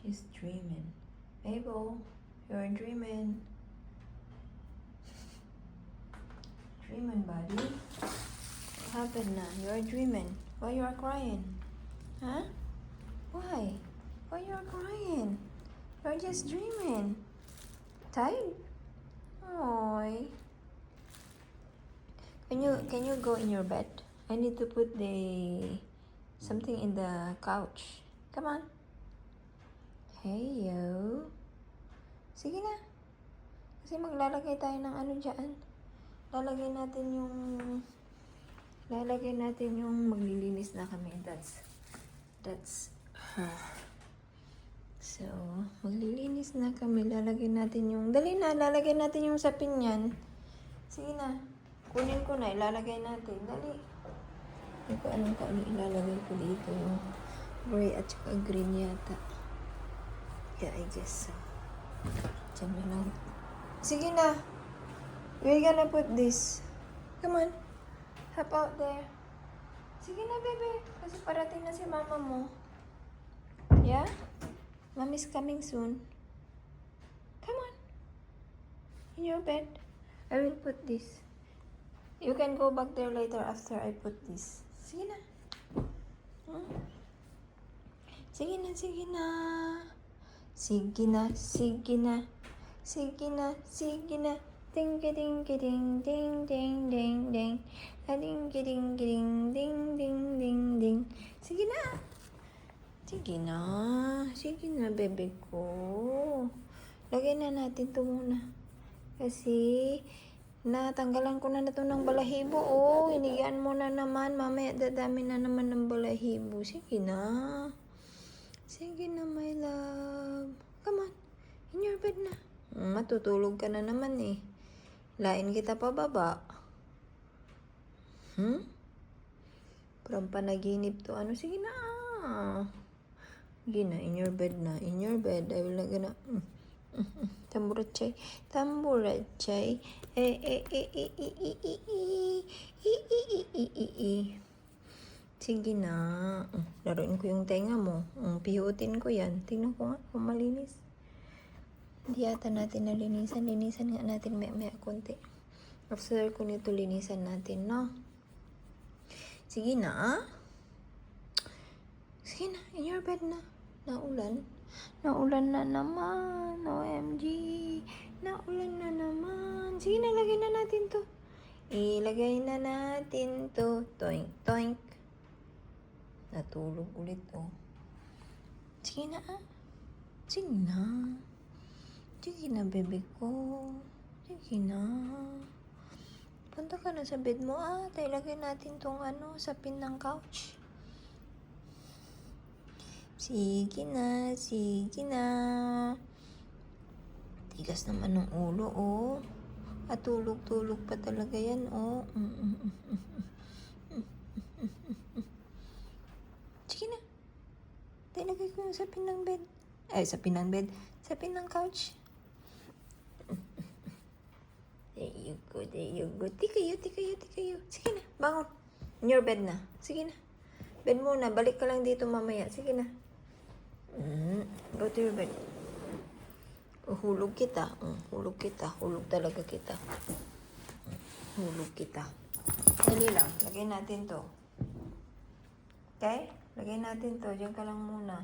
She's dreaming. Mabel, you're dreaming. Dreaming, buddy. What happened now? You're dreaming. Why you are crying? Huh? Why? Why you are crying? You're just dreaming. Tired? Oy. Can you go in your bed? I need to put the something in the couch. Come on. Hey yo. Sige na. Kasi maglalagay tayo ng ano dyan. Lalagay natin yung maglilinis na kami. That's so, maglilinis na kami. Lalagay natin yung, dali na, lalagay natin yung sapin yan. Sige na. Kunin ko na, ilalagay natin. Dali. Hindi ko alam kung ano ilalagay ko dito. Yung gray at saka green yata. Yeah, I guess so. Diyan na lang. Sige na. We're gonna put this. Come on. Hop out there. Sige na, bebe. Kasi parating na si mama mo. Yeah? Mommy's coming soon. Come on. In your bed. I will put this. You can go back there later after I put this. Sige na. Hmm? Sige na, sige na. Sige na, sige na. Sige na, sige na. Ding ding ding ding ding ding ding. Ding ding ding ding ding ding ding. Sige na. Sige na. Sige na, bebe ko. Lagay na natin ito muna. Kasi natanggalan ko na ito ng balahibo. Oh, inigaan mo na naman. Mamaya dadami na naman ng balahibo. Sige na. Sige na, my love. Come on. In your bed na. Matutulog ka na naman eh. Lain kita pababa. Parang panaginip to. Ano? Sige na. Sige na. In your bed na. In your bed. I will not gonna... Tamburachay. Tamburachay. Sige na. Laruin ko yung tenga mo. Pihutin ko yan. Tingnan ko nga kung malinis. Hindi yata natin nalinisan. Linisan nga natin may konti. After ko nito linisan natin, no? Sige na. Sige na. In your bed na. Naulan. Naulan na naman. OMG. Naulan na naman. Sige na, lagay na natin to. Ilagay na natin to. Toink, toink. Natulog ulit, oh. Sige na, ah. Sige na. Sige na, bebe ko. Sige na. Punta ka na sa bed mo, ah. Tayo lagay natin tong ano, sapin ng couch. Sige na, sige na. Tigas naman ng ulo, oh. At tulog-tulog pa talaga yan, oh. Sige na. Tayo lagay ko yung sapin ng bed. Ay, sapin ng bed. Sapin ng couch. There you go, there you go. Tikayo, tikayo, tikayo. Sige na, bangon. In your bed na. Sige na. Bed muna. Balik ka lang dito mamaya. Sige na. Go to your bed. Hulog kita. Hulog kita. Hulog talaga kita. Hulog kita. Dali lang. Lagay natin to. Okay? Lagay natin to. Diyan ka lang muna.